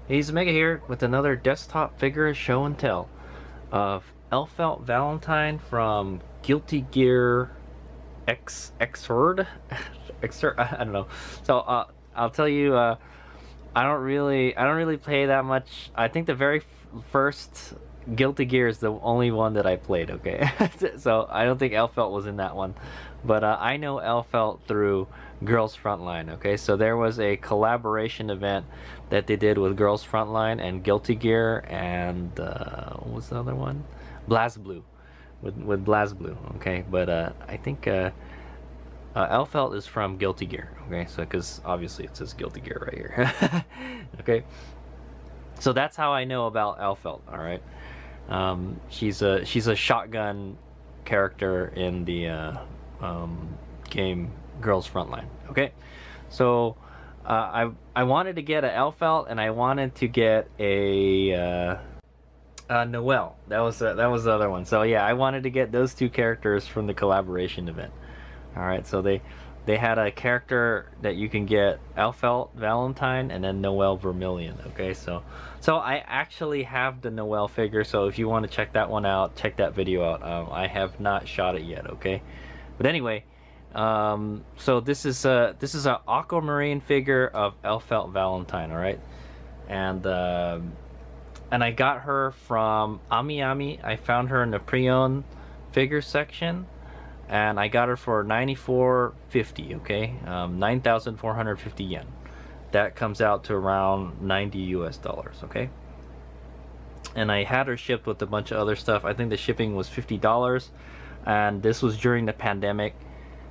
He's Mega here with another desktop figure show and tell of Elphelt Valentine from Guilty Gear Xrd. Xrd, I don't know. So I'll tell you, I don't really play that much. I think the very first Guilty Gear is the only one that I played. Okay, so I don't think Elphelt was in that one, but I know Elphelt through Girls Frontline. Okay, so there was a collaboration event that they did with Girls Frontline and Guilty Gear and what was the other one? BlazBlue, with BlazBlue. Okay, but I think Elphelt is from Guilty Gear. Okay, so because obviously it says Guilty Gear right here. Okay, so that's how I know about Elphelt. All right, she's a shotgun character in the game Girls Frontline. Okay, so I wanted to get a Elphelt and I wanted to get a Noelle. That was the other one. So yeah, I wanted to get those two characters from the collaboration event. All right, so they had a character that you can get, Elphelt Valentine and then Noelle Vermilion. Okay, so I actually have the Noelle figure. So if you want to check that one out, check that video out. I have not shot it yet. Okay, but anyway. So this is a Aquamarine figure of Elphelt Valentine, all right, and I got her from Ami Ami. I found her in the pre-owned figure section, and I got her for 94.50. Okay, 9,450 yen. That comes out to around $90 US. Okay, and I had her shipped with a bunch of other stuff. I think the shipping was $50, and this was during the pandemic.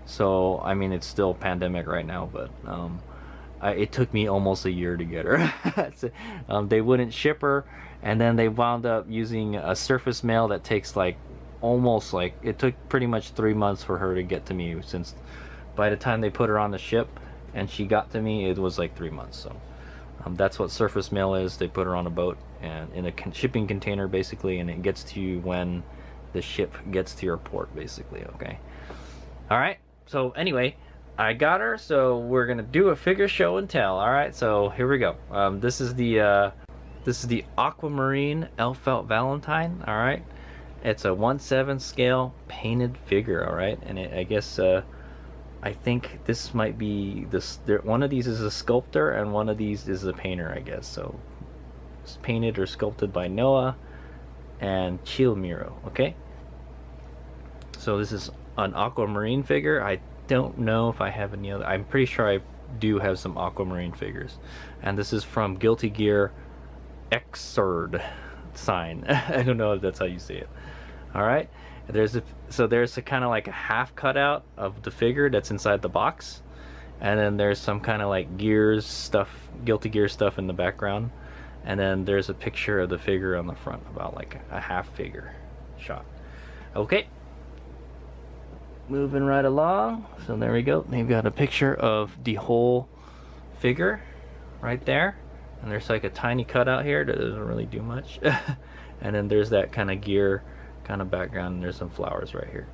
So I mean, it's still pandemic right now, but it took me almost a year to get her. So, they wouldn't ship her, and then they wound up using a surface mail that takes like almost like, it took pretty much 3 months for her to get to me, since by the time they put her on the ship and she got to me, it was like 3 months. So that's what surface mail is. They put her on a boat and in a shipping container basically, and it gets to you when the ship gets to your port basically. Okay, all right. So anyway, I got her, so we're gonna do a figure show and tell. All right, so here we go. This is the Aquamarine Elphelt Valentine. All right, it's a 1/7 scale painted figure. All right, and I guess I think this might be this. One of these is a sculptor, and one of these is a painter, I guess. So it's painted or sculpted by Noah and Chilmiro. Okay, so this is an Aquamarine figure. I don't know if I have any other. I'm pretty sure I do have some Aquamarine figures, and this is from Guilty Gear Xrd sign. I don't know if that's how you say it. All right, there's a kind of like a half cutout of the figure that's inside the box, and then there's some kind of like Gears stuff, Guilty Gear stuff in the background, and then there's a picture of the figure on the front, about like a half figure shot. Okay, moving right along. So there we go. They've got a picture of the whole figure right there, and there's like a tiny cutout here that doesn't really do much. And then there's that kind of gear kind of background, and there's some flowers right here.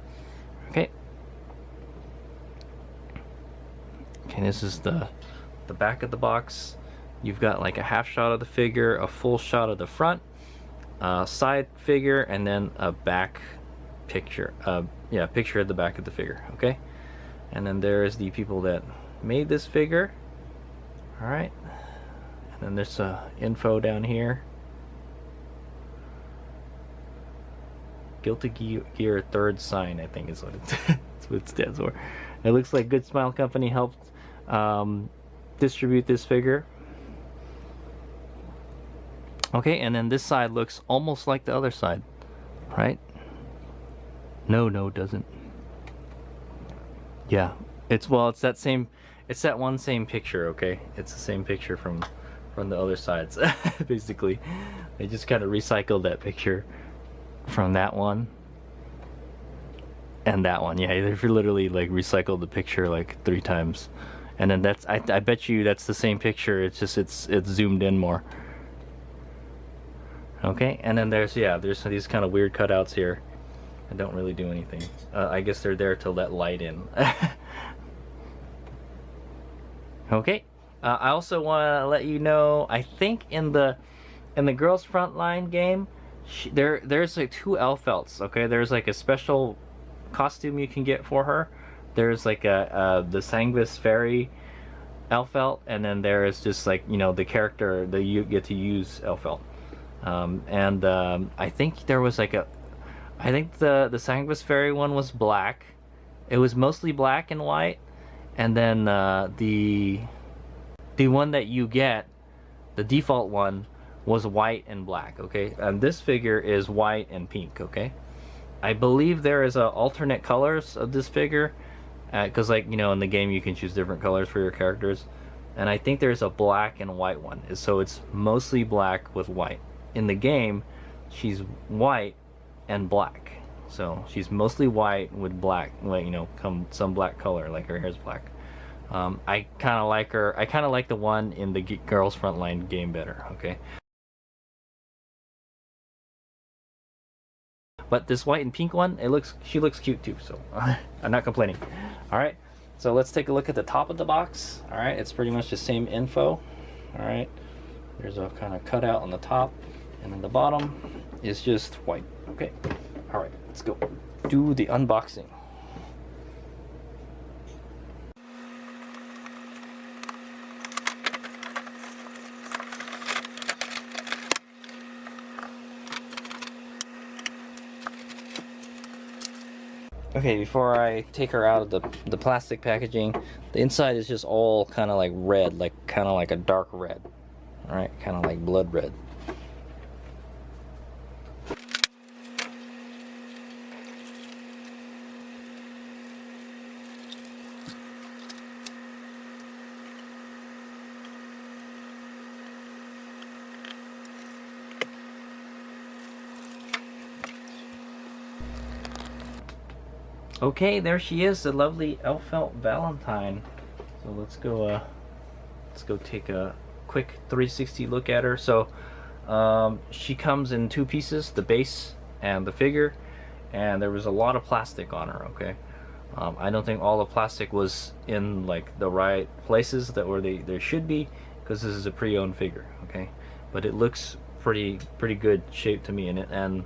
Okay, this is the back of the box. You've got like a half shot of the figure, a full shot of the front, side figure, and then a back picture. Yeah, picture at the back of the figure. Okay, and then there's the people that made this figure. All right, and then there's info down here. Guilty Gear Third Sign, I think is what that's what it stands for. It looks like Good Smile Company helped distribute this figure. Okay, and then this side looks almost like the other side, right? No, it doesn't. Yeah, it's that same, it's that one same picture. Okay, it's the same picture from the other sides. Basically, they just kind of recycled that picture from that one and that one. Yeah, they've literally like recycled the picture like 3 times, and then that's, I bet you that's the same picture. It's just it's zoomed in more. Okay, and then there's these kind of weird cutouts here. I don't really do anything. I guess they're there to let light in. Okay, I also want to let you know, I think in the girls Frontline game, there's like two Elphelts. Okay, there's like a special costume you can get for her. There's like the Sanguis Fairy Elphelt, and then there is just like, you know, the character that you get to use Elphelt. I think there was like I think the Sanguis Fairy one was black. It was mostly black and white, and then the one that you get, the default one, was white and black. Okay, and this figure is white and pink. Okay, I believe there is alternate colors of this figure, because like, you know, in the game you can choose different colors for your characters, and I think there's a black and white one. So it's mostly black with white. In the game, she's white and black. So she's mostly white with black, like, you know, some black color, like her hair's black. I kind of like her. I kind of like the one in the Girls Frontline game better. Okay. But this white and pink one, she looks cute too. So I'm not complaining. All right. So let's take a look at the top of the box. All right. It's pretty much the same info. All right. There's a kind of cutout on the top, and then the bottom is just white. Okay. All right. Let's go do the unboxing. Okay, before I take her out of the plastic packaging, the inside is just all kind of like red, like kind of like a dark red. All right, kind of like blood red. Okay, there she is, the lovely Elphelt Valentine. So let's go take a quick 360 look at her. So she comes in two pieces, the base and the figure, and there was a lot of plastic on her. Okay, I don't think all the plastic was in like the right places that where they should be, because this is a pre-owned figure. Okay, but it looks pretty good shape to me in it, and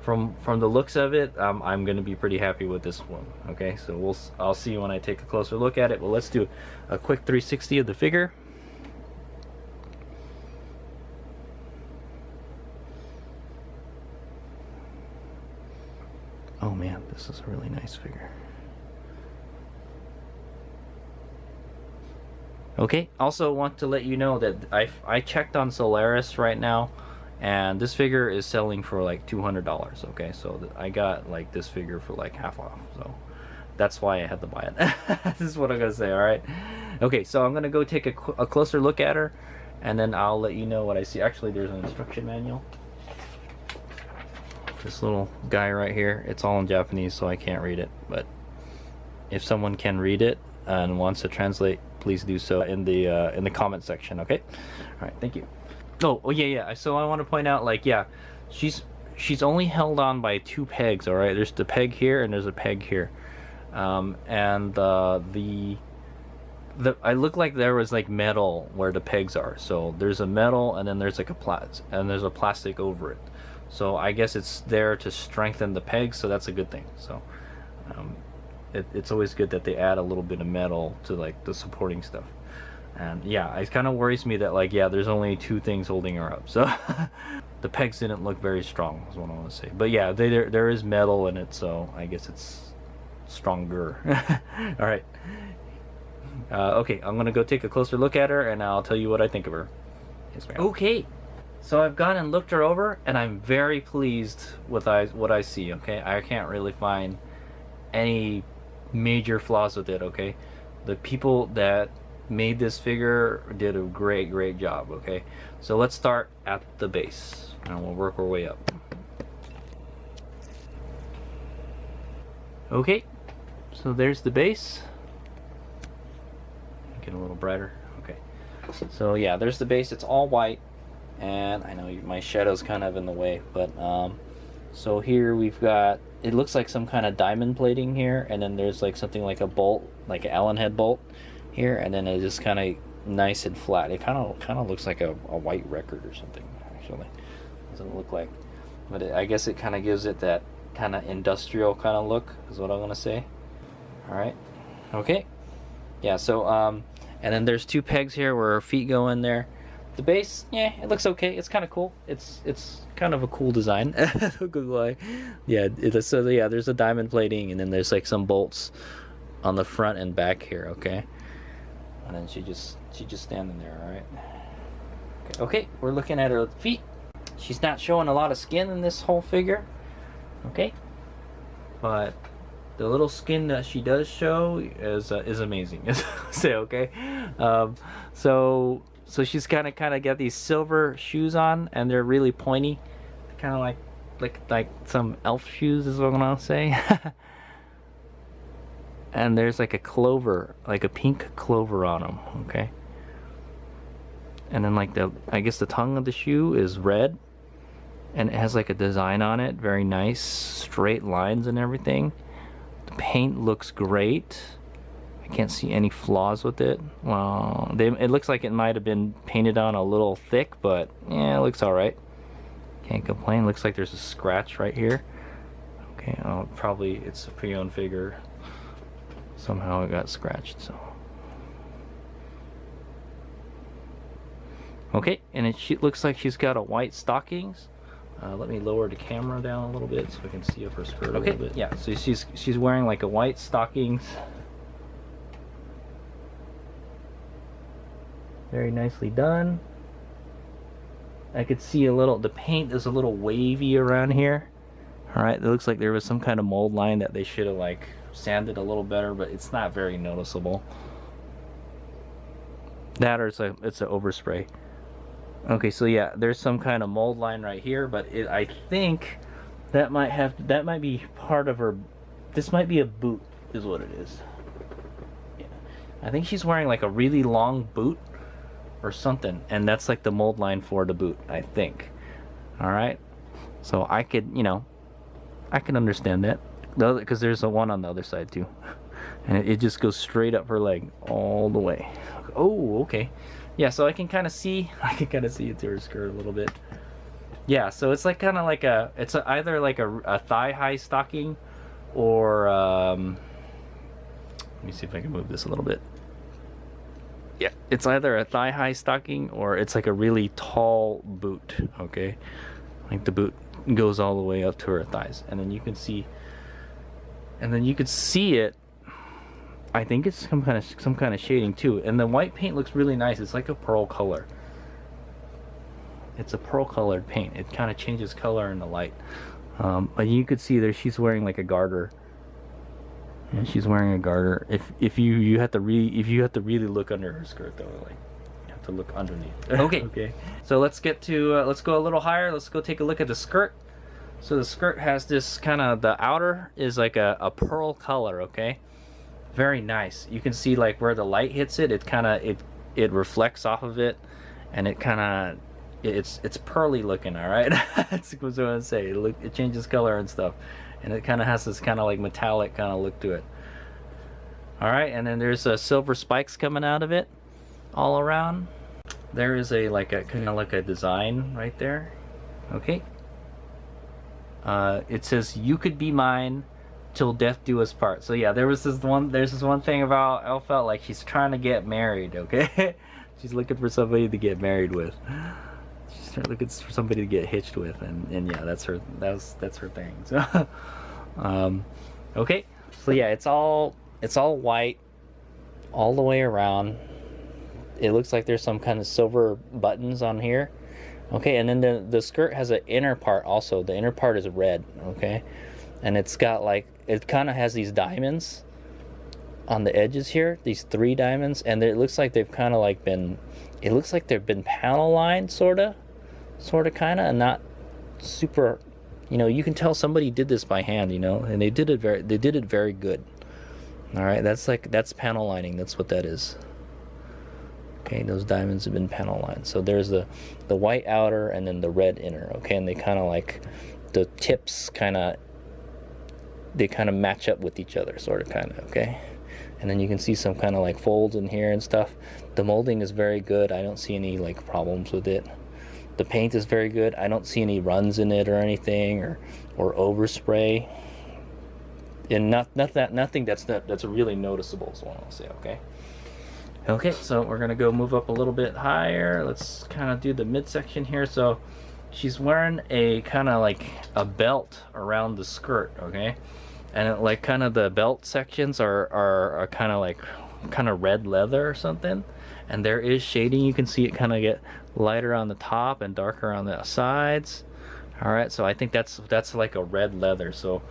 from the looks of it, I'm gonna be pretty happy with this one. Okay, so I'll see you when I take a closer look at it. Well, let's do a quick 360 of the figure. Oh man, this is a really nice figure. Okay, also want to let you know that I checked on Solaris right now, and this figure is selling for like $200. Okay, so I got like this figure for like half off, so that's why I had to buy it. This is what I'm gonna say. All right, okay, so I'm gonna go take a closer look at her, and then I'll let you know what I see. Actually, there's an instruction manual. This little guy right here, it's all in Japanese, so I can't read it, but if someone can read it and wants to translate, please do so in the comment section. Okay, all right, thank you. Oh yeah, so I want to point out, like, yeah, she's only held on by two pegs. All right, there's the peg here and there's a peg here, and I look like there was like metal where the pegs are. So there's a metal, and then there's like a plastic over it. So I guess it's there to strengthen the pegs, so that's a good thing. So it's always good that they add a little bit of metal to like the supporting stuff. And yeah, it kind of worries me that, like, yeah, there's only two things holding her up. So the pegs didn't look very strong, is what I want to say. But yeah, there is metal in it, so I guess it's stronger. All right. Okay, I'm gonna go take a closer look at her, and I'll tell you what I think of her. Yes, ma'am. Okay. So I've gone and looked her over, and I'm very pleased with what I see. Okay, I can't really find any major flaws with it. Okay, the people that made this figure did a great job. Okay, so let's start at the base, and we'll work our way up. Okay, so there's the base. Get a little brighter. Okay, so yeah, there's the base. It's all white. And I know my shadow's kind of in the way, but so here we've got, it looks like some kind of diamond plating here, and then there's like something like a bolt, like an Allen head bolt here, and then it just kind of nice and flat. It kind of looks like a white record or something, actually. Doesn't look like, but I guess it kind of gives it that kind of industrial kind of look, is what I'm gonna say. All right, okay, yeah. So and then there's 2 pegs here where her feet go in there. The base, yeah, it looks okay. It's kind of cool. It's kind of a cool design. Good lie. Yeah, so yeah, there's a diamond plating, and then there's like some bolts on the front and back here. Okay, and then she just standing there. All right. Okay, we're looking at her feet. She's not showing a lot of skin in this whole figure. Okay, but the little skin that she does show is amazing. Say okay. So she's kind of got these silver shoes on, and they're really pointy, kind of like some elf shoes is what I'm gonna say. And there's like a clover, like a pink clover on them. Okay. And then like I guess the tongue of the shoe is red, and it has like a design on it, very nice, straight lines and everything. The paint looks great. I can't see any flaws with it. Well, it looks like it might have been painted on a little thick, but yeah, it looks alright. Can't complain. Looks like there's a scratch right here. Okay, probably it's a pre-owned figure. Somehow it got scratched, so. Okay, and it looks like she's got a white stockings. Let me lower the camera down a little bit so we can see up her skirt a little bit. Yeah, so she's wearing like a white stockings. Very nicely done. I could see the paint is a little wavy around here. Alright, it looks like there was some kind of mold line that they should have like sanded a little better, but it's not very noticeable. That or it's an overspray. Okay, so yeah, there's some kind of mold line right here, but I think that might be part of her. This might be a boot, is what it is. Yeah, I think she's wearing like a really long boot or something, and that's like the mold line for the boot, I think. All right, so I could understand that, because there's a one on the other side too, and it just goes straight up her leg all the way. Oh, okay. Yeah, so I can kind of see into her skirt a little bit. Yeah, so it's like kind of like either like a thigh-high stocking, or let me see if I can move this a little bit. Yeah, it's either a thigh-high stocking or it's like a really tall boot. Okay, like the boot goes all the way up to her thighs, and then you can see it. I think it's some kind of shading too, and the white paint looks really nice. It's like a pearl color. It's a pearl colored paint. It kind of changes color in the light. But you could see there she's wearing like a garter. And she's wearing a garter. If you have to really look under her skirt though, like you have to look underneath. Okay. Okay. So let's go a little higher. Let's go take a look at the skirt. So the skirt has this kind of, the outer is like a pearl color. Okay. Very nice. You can see like where the light hits it, it reflects off of it, and it kind of it's pearly looking. All right. That's what I want to say. It changes color and stuff, and it kind of has this kind of like metallic kind of look to it. All right, and then there's silver spikes coming out of it all around. There is a kind of like a design right there. Okay. It says, "You could be mine till death do us part." So yeah, there's this one thing about Elphelt, like she's trying to get married. Okay. She's looking for somebody to get married with. She's looking for somebody to get hitched with, and yeah, that's her thing. So okay, so yeah, it's all white all the way around. It looks like there's some kind of silver buttons on here. Okay, and then the skirt has an inner part also. The inner part is red. Okay, and it's got like, it kind of has these diamonds on the edges here, these 3 diamonds, and it looks like they've kind of like been, it looks like they've been panel lined, sort of kind of, and not super, you can tell somebody did this by hand, and they did it very good. All right, that's panel lining. That's what that is. Okay, those diamonds have been panel lined. So there's the white outer and then the red inner. Okay, and they kind of like, the tips they kind of match up with each other, sort of, kind of. Okay, and then you can see some kind of like folds in here and stuff. The molding is very good. I don't see any like problems with it. The paint is very good. I don't see any runs in it or anything, or overspray. And nothing that's really noticeable is what I'll say. Okay, so we're gonna go move up a little bit higher. Let's kind of do the midsection here. So she's wearing a kind of like a belt around the skirt, okay? And it, like kind of the belt sections are kind of like red leather or something. And there is shading. You can see it kind of get lighter on the top and darker on the sides. All right, so I think that's like a red leather. So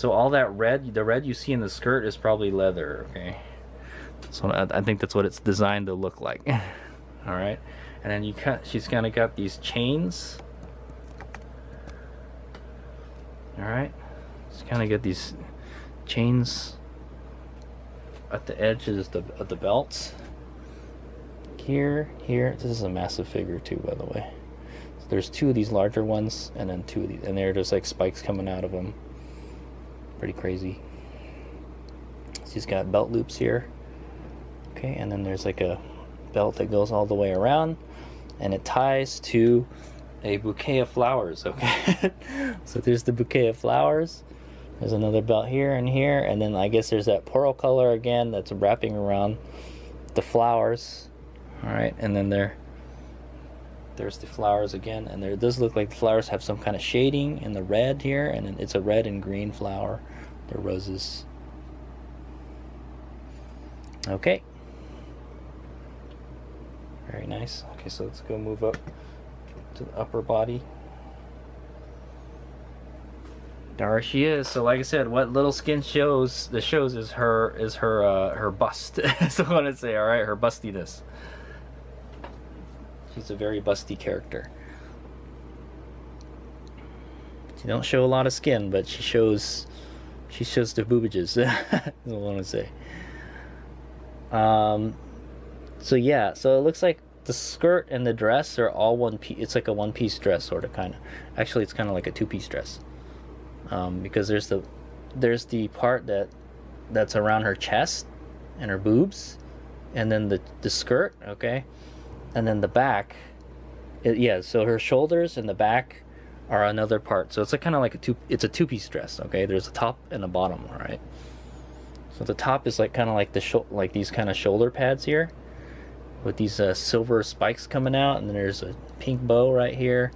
all that red, the red you see in the skirt is probably leather, okay? So I think that's what it's designed to look like. All right, and then she's kind of got these chains. All right, she's kind of got these chains at the edges of the belts. Here. This is a massive figure too, by the way. So there's two of these larger ones, and then two of these, and there's like spikes coming out of them. Pretty crazy. She's got belt loops here. Okay, and then there's like a belt that goes all the way around, and it ties to a bouquet of flowers, okay? So there's the bouquet of flowers. There's another belt here and here, and then I guess there's that pearl color again that's wrapping around the flowers. All right, and then there's the flowers again, and it does look like the flowers have some kind of shading in the red here, and then it's a red and green flower. They're roses. Okay. Very nice. Okay, so let's go move up to the upper body. There she is. So like I said, what little skin shows is her bust. That's what I want to say. All right, her bustiness. She's a very busty character. She don't show a lot of skin, but she shows the boobages. That's what I want to say. So yeah, so it looks like the skirt and the dress are all one piece. It's like a one-piece dress, sort of, kind of. Actually, it's kind of like a two-piece dress, because there's the part that's around her chest and her boobs, and then the skirt, okay, and then the back. Yeah, so her shoulders and the back are another part. So it's like kind of like it's a two-piece dress, okay. There's a top and a bottom, all right. So the top is like kind of like like these kind of shoulder pads here, with these silver spikes coming out, and then there's a pink bow right here,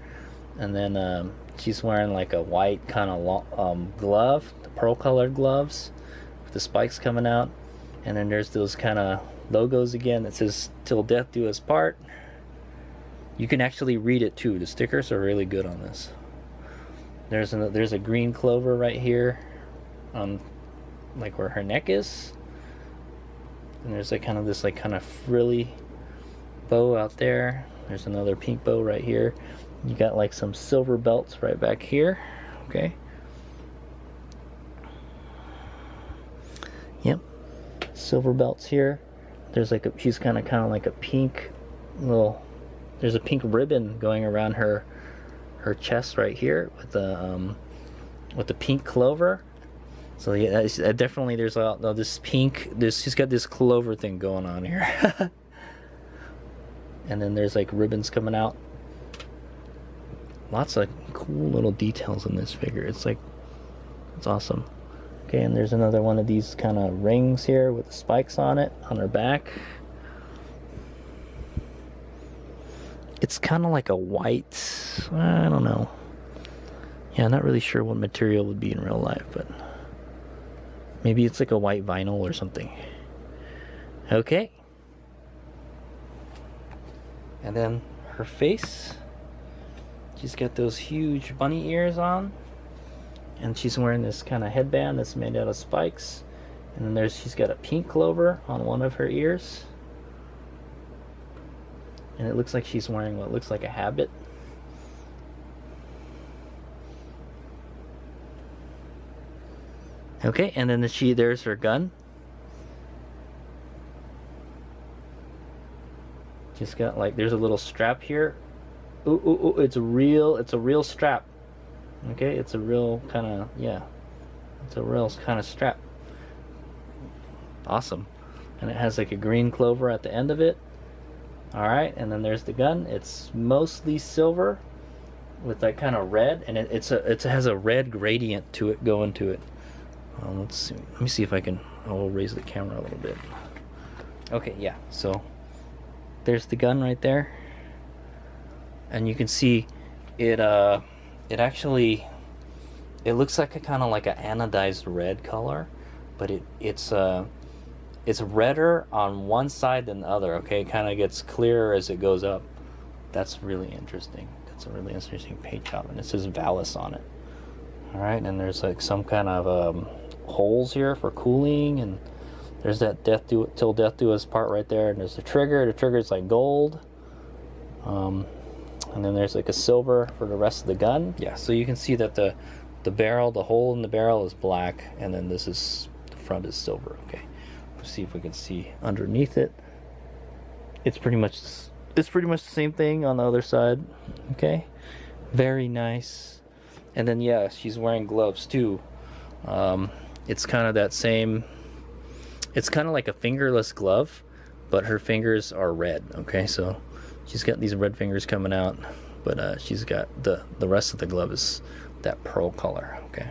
and then she's wearing like a white kind of glove, the pearl colored gloves, with the spikes coming out, and then there's those kind of logos again that says "Till Death Do Us Part." You can actually read it too. The stickers are really good on this. There's a green clover right here, like where her neck is, and there's like kind of frilly bow out there. There's another pink bow right here. You got like some silver belts right back here, okay. Yep, silver belts here. There's like she's kind of like a pink little. There's a pink ribbon going around her chest right here with the pink clover. So yeah, definitely there's this pink. She's got this clover thing going on here. And then there's like ribbons coming out. Lots of cool little details in this figure. It's awesome. Okay, and there's another one of these kind of rings here with the spikes on it on her back. It's kind of like a white, I don't know. Yeah, I'm not really sure what material would be in real life, but maybe it's like a white vinyl or something. Okay. And then her face. She's got those huge bunny ears on. And she's wearing this kind of headband that's made out of spikes. And then she's got a pink clover on one of her ears. And it looks like she's wearing what looks like a habit. Okay, and then there's her gun. Just got like, there's a little strap here. Ooh, it's a real strap. Okay, it's a real kind of, yeah. It's a real kind of strap. Awesome. and it has like a green clover at the end of it. All right, and then there's the gun. It's mostly silver with that kind of red, and it has a red gradient to it going to it. Let's see. Let me see if I can. I'll raise the camera a little bit. Okay, yeah. So there's the gun right there, and you can see it. It actually, it looks like a kind of like an anodized red color, but it's redder on one side than the other. Okay, it kind of gets clearer as it goes up. That's really interesting. That's a really interesting paint job, and it says Valis on it. All right, and there's like some kind of holes here for cooling, and there's that till death do us part right there, and there's the trigger. The trigger is like gold, and then there's like a silver for the rest of the gun. Yeah, so you can see that the barrel, the hole in the barrel is black, and then the front is silver. Okay, let's see if we can see underneath it. It's pretty much the same thing on the other side. Okay, very nice. And then yeah, she's wearing gloves too. It's kind of that same, it's kind of like a fingerless glove, but her fingers are red. Okay, so she's got these red fingers coming out, but she's got the rest of the glove is that pearl color. Okay,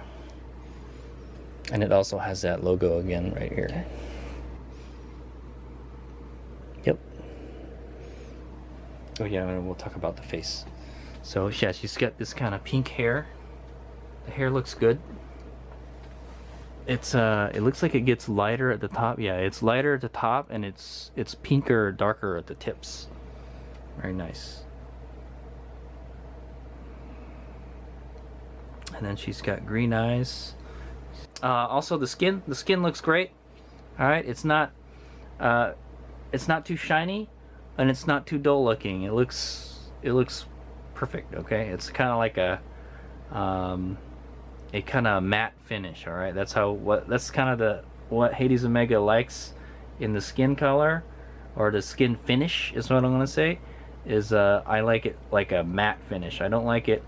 and it also has that logo again right here. Okay. Yep. Oh yeah, and we'll talk about the face. So yeah, she's got this kind of pink hair. The hair looks good. It looks like it gets lighter at the top. Yeah, it's lighter at the top, and it's pinker, darker at the tips. Very nice. And then she's got green eyes. Also the skin looks great. All right, it's not too shiny, and it's not too dull looking. It looks perfect. Okay, it's kind of like a kind of matte finish. All right, that's kind of what Hades Omega likes in the skin color, or the skin finish is what I'm gonna say. Is I like it like a matte finish. I don't like it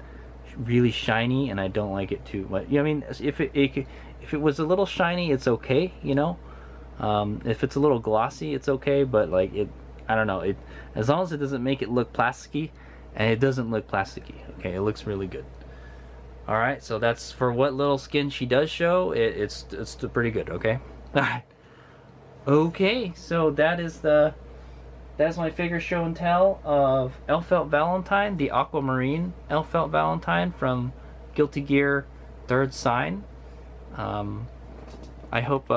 really shiny, and I don't like it too much. I mean, if it was a little shiny, it's okay, you know. If it's a little glossy, it's okay, but like I don't know, as long as it doesn't make it look plasticky, and it doesn't look plasticky. Okay, it looks really good. All right, so that's for what little skin she does show. It's pretty good. Okay. All right. Okay, so that's my figure show and tell of Elphelt Valentine, the Aquamarine Elphelt Valentine from Guilty Gear 3rd Sign. I hope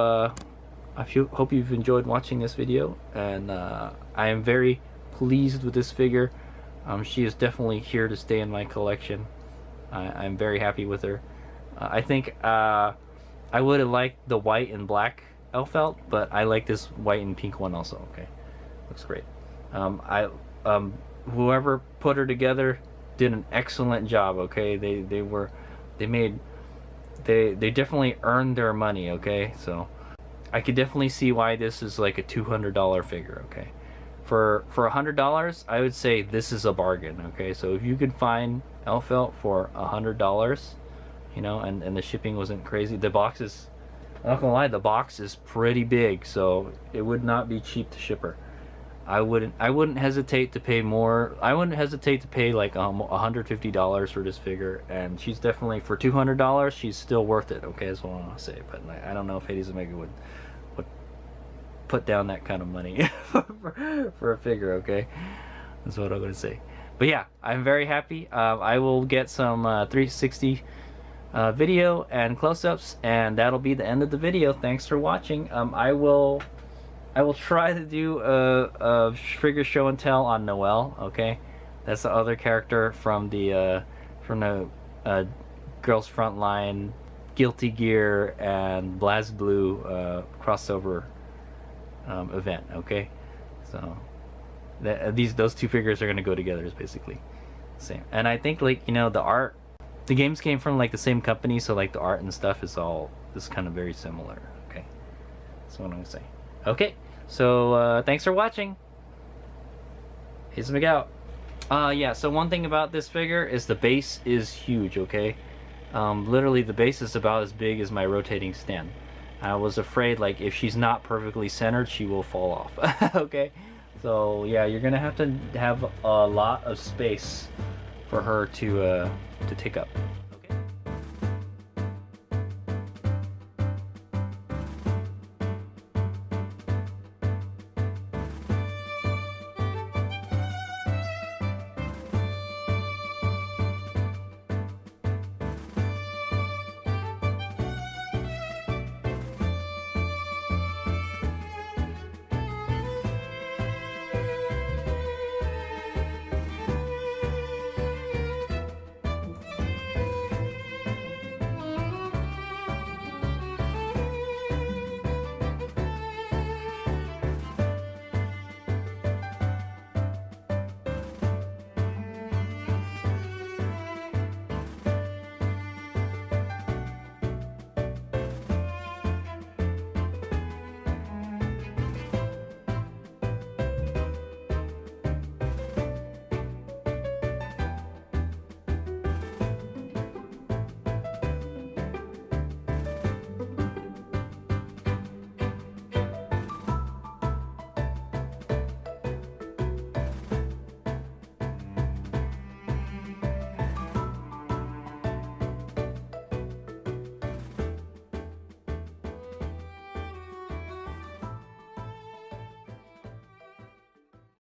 you've enjoyed watching this video, and I am very pleased with this figure. She is definitely here to stay in my collection. I'm very happy with her. I think I would have liked the white and black Elphelt, but I like this white and pink one also. Okay, looks great. Whoever put her together did an excellent job. Okay, they definitely earned their money. Okay, so I could definitely see why this is like a $200 figure. Okay, for $100, I would say this is a bargain. Okay, so if you could find Elphelt for $100, you know, and the shipping wasn't crazy. The box is, I'm not gonna lie, the box is pretty big, so it would not be cheap to ship her. I wouldn't hesitate to pay more. I wouldn't hesitate to pay like $150 for this figure, and she's definitely, for $200, she's still worth it. Okay, that's what I want to say. But like, I don't know if Hades Omega would put down that kind of money for a figure. Okay, that's what I'm gonna say. But yeah, I'm very happy. I will get some 360 video and close-ups, and that'll be the end of the video. Thanks for watching. I will try to do a figure show and tell on Noelle. Okay, that's the other character from the Girls Frontline, Guilty Gear, and BlazBlue crossover event. Okay, so those two figures are gonna go together, is basically the same. And I think, like, you know, the games came from like the same company, so like the art and stuff is kind of very similar. Okay, that's what I'm gonna say. Okay, so thanks for watching. Here's Mig out. Yeah, so one thing about this figure is the base is huge. Okay, literally the base is about as big as my rotating stand. I was afraid, like, if she's not perfectly centered, she will fall off. Okay, so yeah, you're gonna have to have a lot of space for her to take up.